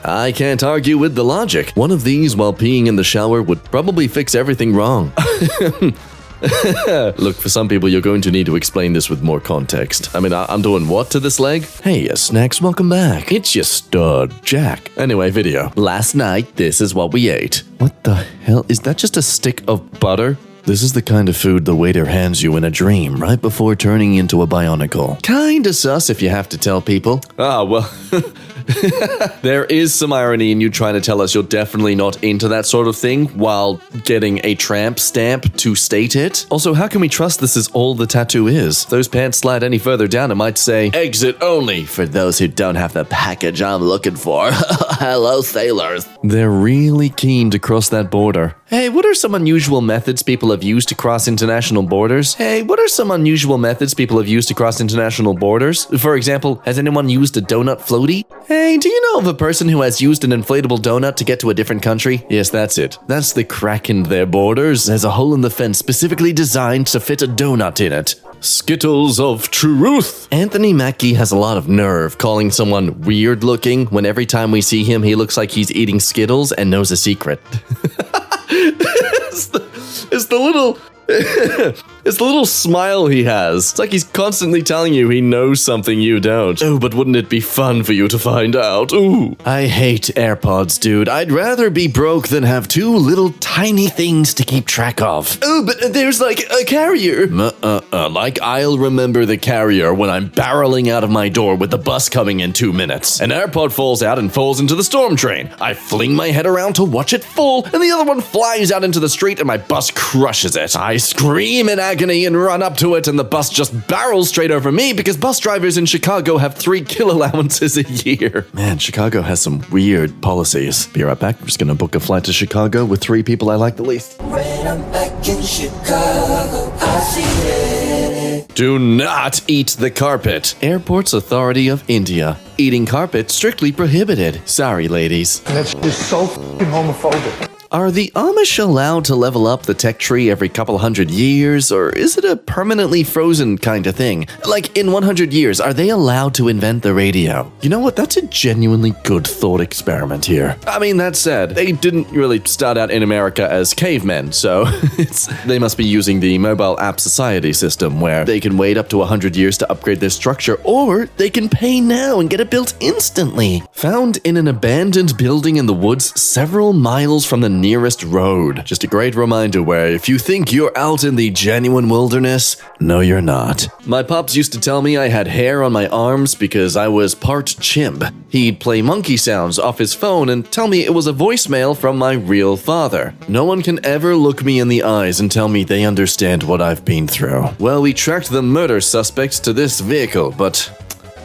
I can't argue with the logic. One of these while peeing in the shower would probably fix everything wrong. Look, for some people, you're going to need to explain this with more context. I mean, I'm doing what to this leg? Hey, snacks, welcome back. It's your stud, Jack. Anyway, video. Last night, this is what we ate. What the hell? Is that just a stick of butter? This is the kind of food the waiter hands you in a dream right before turning into a bionicle. Kinda sus if you have to tell people. Ah, well... There is some irony in you trying to tell us you're definitely not into that sort of thing while getting a tramp stamp to state it. Also, how can we trust this is all the tattoo is? If those pants slide any further down, it might say, exit only for those who don't have the package I'm looking for. Hello, sailors. They're really keen to cross that border. Hey, what are some unusual methods people have used to cross international borders? Hey, what are some unusual methods people have used to cross international borders? For example, has anyone used a donut floaty? Hey, do you know of a person who has used an inflatable donut to get to a different country? Yes, that's it. That's the crack in their borders. There's a hole in the fence specifically designed to fit a donut in it. Skittles of truth. Anthony Mackie has a lot of nerve calling someone weird looking when every time we see him, he looks like he's eating Skittles and knows a secret. It's the little smile he has. It's like he's constantly telling you he knows something you don't. Oh, but wouldn't it be fun for you to find out? Ooh. I hate AirPods, dude. I'd rather be broke than have two little tiny things to keep track of. Oh, but there's like a carrier. Like I'll remember the carrier when I'm barreling out of my door with the bus coming in 2 minutes. An AirPod falls out and falls into the storm drain. I fling my head around to watch it fall, and the other one flies out into the street and my bus crushes it. I scream in agony and run up to it, and the bus just barrels straight over me because bus drivers in Chicago have 3 kill allowances a year. Man, Chicago has some weird policies. Be right back. I'm just gonna book a flight to Chicago with 3 people I like the least. When I'm back in Chicago, I see it. Do not eat the carpet. Airports Authority of India. Eating carpet strictly prohibited. Sorry, ladies. That's just so f***ing homophobic. Are the Amish allowed to level up the tech tree every couple hundred years, or is it a permanently frozen kind of thing? Like, in 100 years, are they allowed to invent the radio? You know what? That's a genuinely good thought experiment here. I mean, that said, they didn't really start out in America as cavemen, so they must be using the mobile app society system, where they can wait up to 100 years to upgrade their structure, or they can pay now and get it built instantly. Found in an abandoned building in the woods several miles from the nearest road. Just a great reminder where if you think you're out in the genuine wilderness, no you're not. My pops used to tell me I had hair on my arms because I was part chimp. He'd play monkey sounds off his phone and tell me it was a voicemail from my real father. No one can ever look me in the eyes and tell me they understand what I've been through. Well, we tracked the murder suspects to this vehicle, but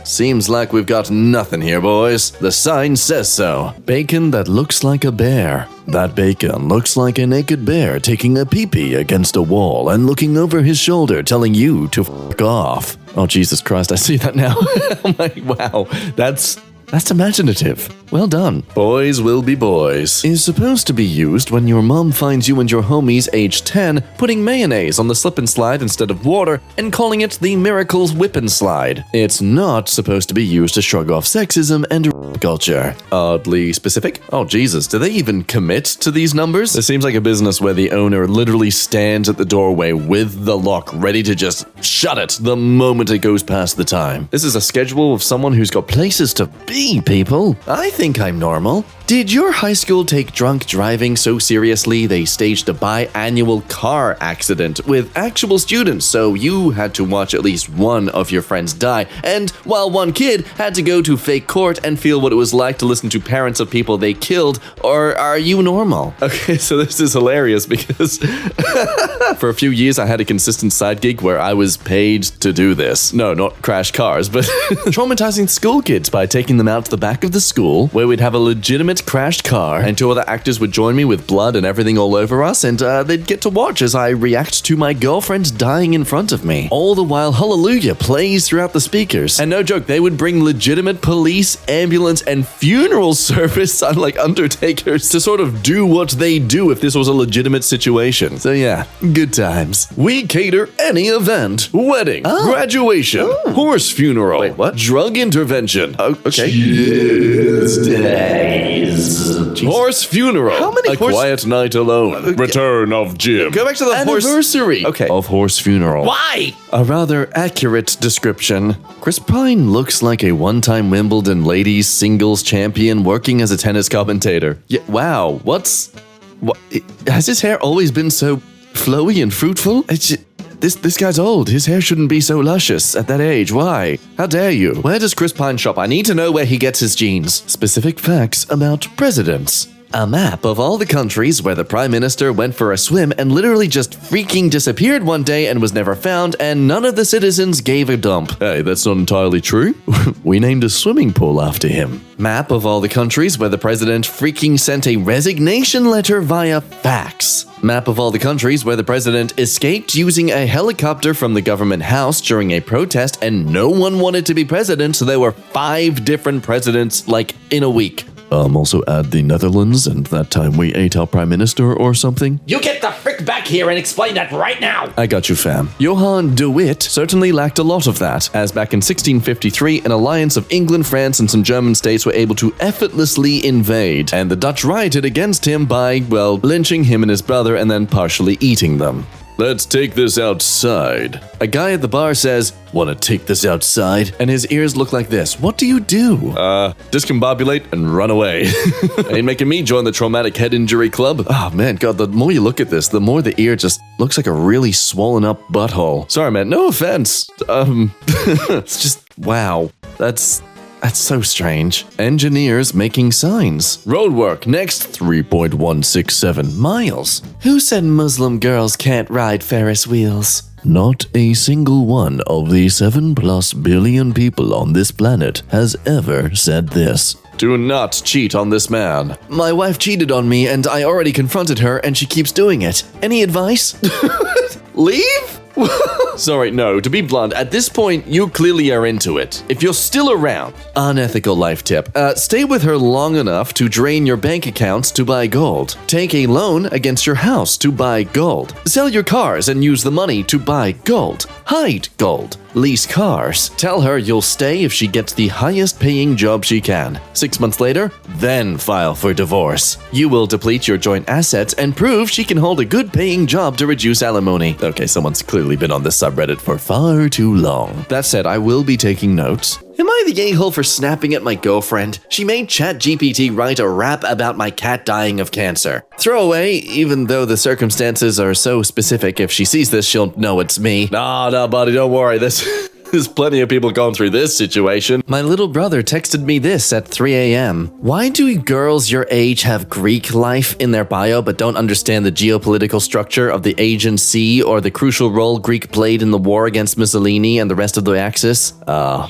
seems like we've got nothing here, boys. The sign says so. Bacon that looks like a bear. That bacon looks like a naked bear taking a pee-pee against a wall and looking over his shoulder telling you to f*** off. Oh, Jesus Christ, I see that now. Oh my, wow, that's imaginative. Well done. Boys will be boys is supposed to be used when your mom finds you and your homies age 10 putting mayonnaise on the slip and slide instead of water and calling it the Miracles Whip and Slide. It's not supposed to be used to shrug off sexism and culture. Oddly specific. Oh Jesus, do they even commit to these numbers? This seems like a business where the owner literally stands at the doorway with the lock ready to just shut it the moment it goes past the time. This is a schedule of someone who's got places to be, people. I think I'm normal. Did your high school take drunk driving so seriously they staged a biannual car accident with actual students, so you had to watch at least one of your friends die, and while one kid had to go to fake court and feel what it was like to listen to parents of people they killed? Or are you normal? Okay, so this is hilarious because for a few years I had a consistent side gig where I was paid to do this. No, not crash cars, but traumatizing school kids by taking them out to the back of the school where we'd have a legitimate giant crashed car, and 2 other actors would join me with blood and everything all over us, and they'd get to watch as I react to my girlfriend dying in front of me. All the while, Hallelujah plays throughout the speakers. And no joke, they would bring legitimate police, ambulance, and funeral service, unlike undertakers, to sort of do what they do if this was a legitimate situation. So yeah, good times. We cater any event. Wedding, graduation, horse funeral, Wait, what? drug intervention. Okay. Horse funeral. How many A horse- quiet night alone. Return of Jim. Go back to the Anniversary of horse funeral. Why? A rather accurate description. Chris Pine looks like a one-time Wimbledon ladies singles champion working as a tennis commentator. Yeah, wow, what? Has his hair always been so flowy and fruitful? This guy's old. His hair shouldn't be so luscious at that age. Why? How dare you? Where does Chris Pine shop? I need to know where he gets his jeans. Specific facts about presidents. A map of all the countries where the prime minister went for a swim and literally just freaking disappeared one day and was never found, and none of the citizens gave a dump. Hey, that's not entirely true. We named a swimming pool after him. Map of all the countries where the president freaking sent a resignation letter via fax. Map of all the countries where the president escaped using a helicopter from the government house during a protest and no one wanted to be president, so there were 5 different presidents, like, in a week. Also add the Netherlands and that time we ate our prime minister or something. You get the frick back here and explain that right now! I got you, fam. Johann de Witt certainly lacked a lot of that, as back in 1653, an alliance of England, France, and some German states were able to effortlessly invade, and the Dutch rioted against him by, well, lynching him and his brother and then partially eating them. Let's take this outside. A guy at the bar says, "Wanna take this outside?" And his ears look like this. What do you do? Discombobulate and run away. Ain't making me join the traumatic head injury club. Oh man, God, the more you look at this, the more the ear just looks like a really swollen up butthole. Sorry man, no offense. It's just, wow. That's so strange. Engineers making signs. Roadwork, next 3.167 miles. Who said Muslim girls can't ride Ferris wheels? Not a single one of the 7+ billion people on this planet has ever said this. Do not cheat on this man. My wife cheated on me and I already confronted her and she keeps doing it. Any advice? Leave? Sorry, no, to be blunt, at this point, you clearly are into it. If you're still around, unethical life tip, stay with her long enough to drain your bank accounts to buy gold. Take a loan against your house to buy gold. Sell your cars and use the money to buy gold. Hide gold. Lease cars. Tell her you'll stay if she gets the highest paying job she can. 6 months later, then file for divorce. You will deplete your joint assets and prove she can hold a good paying job to reduce alimony. Okay, someone's clearly been on this subreddit for far too long. That said, I will be taking notes. Am I the a-hole for snapping at my girlfriend? She made ChatGPT write a rap about my cat dying of cancer. Throw away, even though the circumstances are so specific, if she sees this, she'll know it's me. No, buddy, don't worry. There's plenty of people going through this situation. My little brother texted me this at 3 a.m. Why do girls your age have Greek life in their bio but don't understand the geopolitical structure of the Aegean Sea or the crucial role Greek played in the war against Mussolini and the rest of the Axis?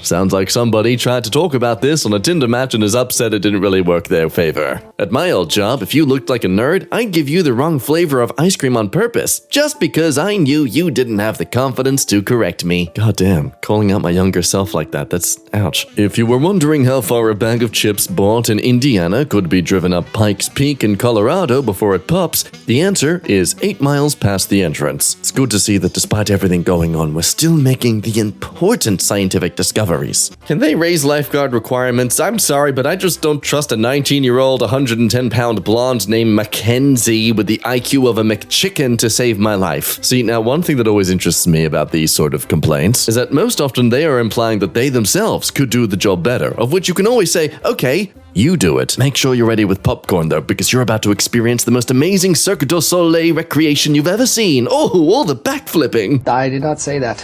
Sounds like somebody tried to talk about this on a Tinder match and is upset it didn't really work their favor. At my old job, if you looked like a nerd, I'd give you the wrong flavor of ice cream on purpose, just because I knew you didn't have the confidence to correct me. Goddamn. Calling out my younger self like that's ouch. If you were wondering how far a bag of chips bought in Indiana could be driven up Pikes Peak in Colorado before it pops, the answer is 8 miles past the entrance. It's good to see that despite everything going on, we're still making the important scientific discoveries. Can they raise lifeguard requirements? I'm sorry, but I just don't trust a 19-year-old, 110-pound blonde named Mackenzie with the IQ of a McChicken to save my life. See, now one thing that always interests me about these sort of complaints is that most often they are implying that they themselves could do the job better, of which you can always say, okay, you do it. Make sure you're ready with popcorn though, because you're about to experience the most amazing Cirque du Soleil recreation you've ever seen. Oh, all the backflipping. I did not say that.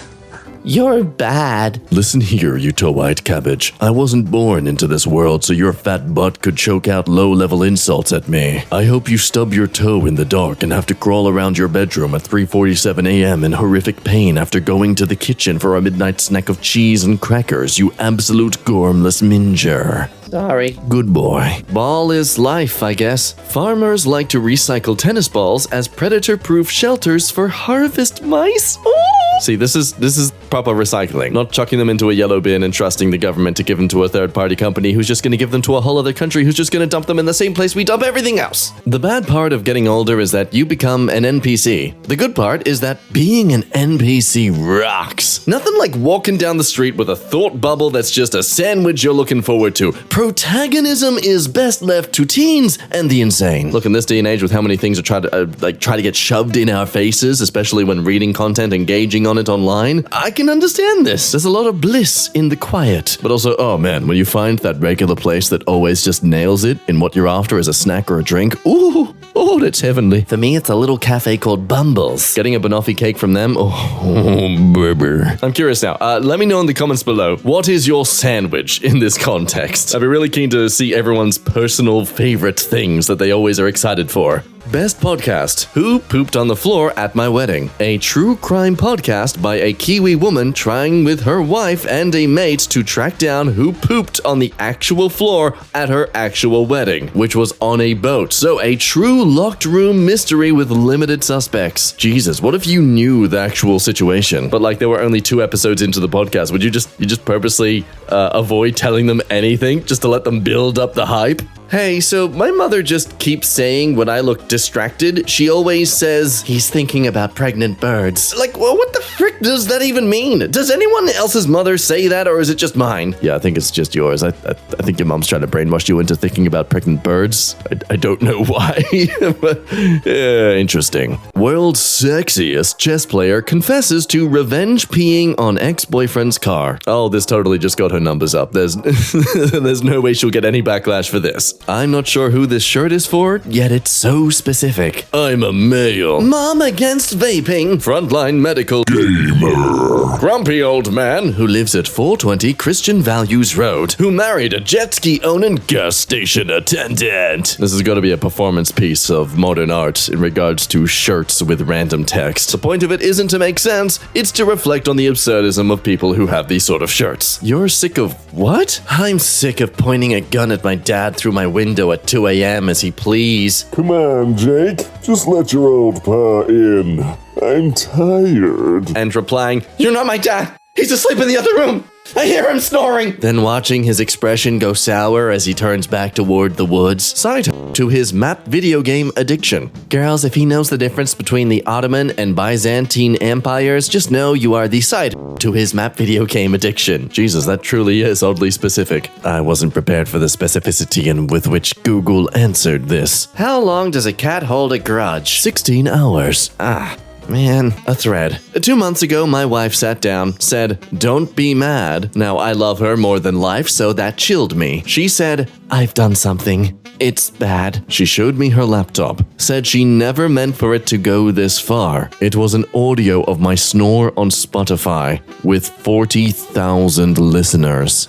You're bad. Listen here, you toe-eyed cabbage. I wasn't born into this world so your fat butt could choke out low-level insults at me. I hope you stub your toe in the dark and have to crawl around your bedroom at 3:47 a.m. in horrific pain after going to the kitchen for a midnight snack of cheese and crackers, you absolute gormless minger. Sorry. Good boy. Ball is life, I guess. Farmers like to recycle tennis balls as predator-proof shelters for harvest mice. Ooh! See, this is proper recycling. Not chucking them into a yellow bin and trusting the government to give them to a third-party company who's just going to give them to a whole other country who's just going to dump them in the same place we dump everything else. The bad part of getting older is that you become an NPC. The good part is that being an NPC rocks. Nothing like walking down the street with a thought bubble that's just a sandwich you're looking forward to. Protagonism is best left to teens and the insane. Look, in this day and age with how many things are try to get shoved in our faces, especially when reading content, engaging on it online, I can understand this. There's a lot of bliss in the quiet. But also, oh man, when you find that regular place that always just nails it in what you're after as a snack or a drink, ooh, oh, that's heavenly. For me, it's a little cafe called Bumbles. Getting a banoffee cake from them, oh, baby. I'm curious now. Let me know in the comments below, what is your sandwich in this context? I'd be really keen to see everyone's personal favorite things that they always are excited for. Best podcast, Who Pooped on the Floor at My Wedding? A true crime podcast by a Kiwi woman trying with her wife and a mate to track down who pooped on the actual floor at her actual wedding, which was on a boat. So a true locked room mystery with limited suspects. Jesus, what if you knew the actual situation, but like there were only 2 episodes into the podcast? Would you just purposely avoid telling them anything just to let them build up the hype? Hey, so my mother just keeps saying when I look distracted, she always says, he's thinking about pregnant birds. Like, well, what the frick does that even mean? Does anyone else's mother say that, or is it just mine? Yeah, I think it's just yours. I think your mom's trying to brainwash you into thinking about pregnant birds. I don't know why, but yeah, interesting. World's sexiest chess player confesses to revenge peeing on ex-boyfriend's car. Oh, this totally just got her numbers up. There's no way she'll get any backlash for this. I'm not sure who this shirt is for, yet it's so specific. I'm a male. Mom against vaping. Frontline medical gamer. Grumpy old man who lives at 420 Christian Values Road, who married a jet ski owning gas station attendant. This has got to be a performance piece of modern art in regards to shirts with random text. The point of it isn't to make sense, it's to reflect on the absurdism of people who have these sort of shirts. You're sick of what? I'm sick of pointing a gun at my dad through my window at 2 a.m. as he please. Come on, Jake. Just let your old pa in. I'm tired. And replying, you're not my dad. He's asleep in the other room. I hear him snoring. Then watching his expression go sour as he turns back toward the woods. Side to his map video game addiction. Girls, if he knows the difference between the Ottoman and Byzantine empires, just know you are the side to his map video game addiction. Jesus, that truly is oddly specific. I wasn't prepared for the specificity in with which Google answered this. How long does a cat hold a grudge? 16 hours. Man, a thread. 2 months ago, my wife sat down, said, don't be mad. Now, I love her more than life, so that chilled me. She said, I've done something. It's bad. She showed me her laptop, said she never meant for it to go this far. It was an audio of my snore on Spotify with 40,000 listeners.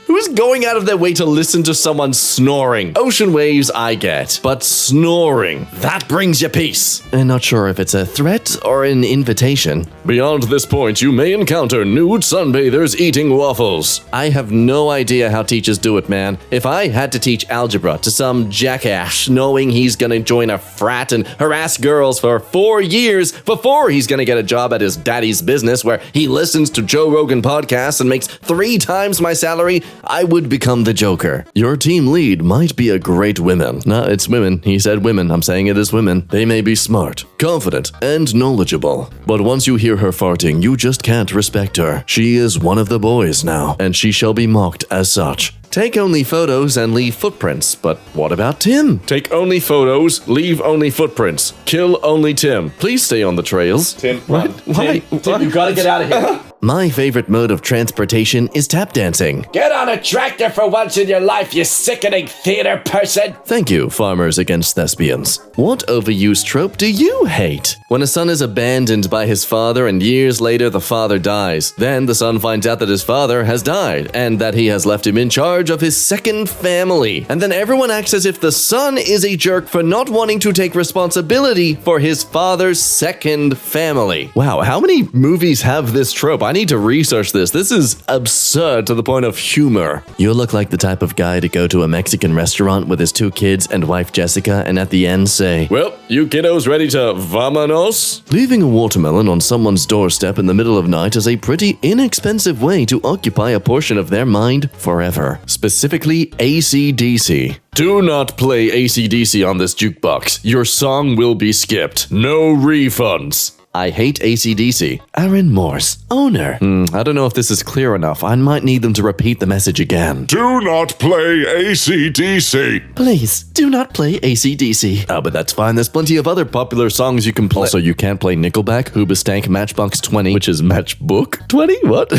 Who's going out of their way to listen to someone snoring? Ocean waves, I get. But snoring, that brings you peace. And not sure if it's a threat or an invitation. Beyond this point, you may encounter nude sunbathers eating waffles. I have no idea how teachers do it, man. If I had to teach algebra to some jackass knowing he's gonna join a frat and harass girls for 4 years before he's gonna get a job at his daddy's business where he listens to Joe Rogan podcasts and makes 3 times my salary, I would become the Joker. Your team lead might be a great woman. No, it's women. He said women. I'm saying it is women. They may be smart, confident, and knowledgeable. But once you hear her farting, you just can't respect her. She is one of the boys now, and she shall be mocked as such. Take only photos and leave footprints, but what about Tim? Take only photos, leave only footprints. Kill only Tim. Please stay on the trails. Tim, What? Why? Tim, you gotta get out of here. My favorite mode of transportation is tap dancing. Get on a tractor for once in your life, you sickening theater person. Thank you, Farmers Against Thespians. What overused trope do you hate? When a son is abandoned by his father and years later the father dies, then the son finds out that his father has died and that he has left him in charge of his second family. And then everyone acts as if the son is a jerk for not wanting to take responsibility for his father's second family. Wow, how many movies have this trope? I need to research this. This is absurd to the point of humor. You look like the type of guy to go to a Mexican restaurant with his 2 kids and wife Jessica and at the end say, "Well, you kiddos ready to vamonos?" Leaving a watermelon on someone's doorstep in the middle of night is a pretty inexpensive way to occupy a portion of their mind forever. Specifically, AC/DC. Do not play AC/DC on this jukebox. Your song will be skipped. No refunds. I hate AC/DC. Aaron Morse, owner. I don't know if this is clear enough. I might need them to repeat the message again. Do not play AC/DC. Please, do not play AC/DC. Oh, but that's fine. There's plenty of other popular songs you can play. Also, you can't play Nickelback, Hoobastank, Matchbox 20, which is Matchbook 20? What?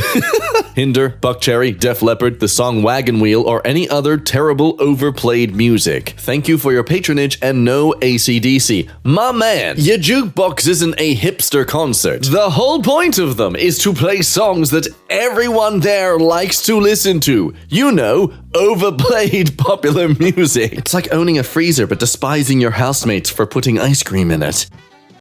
Hinder, Buckcherry, Def Leppard, the song Wagon Wheel, or any other terrible overplayed music. Thank you for your patronage and no AC/DC. My man, your jukebox isn't a hipster concert. The whole point of them is to play songs that everyone there likes to listen to. You know, overplayed popular music. It's like owning a freezer but despising your housemates for putting ice cream in it.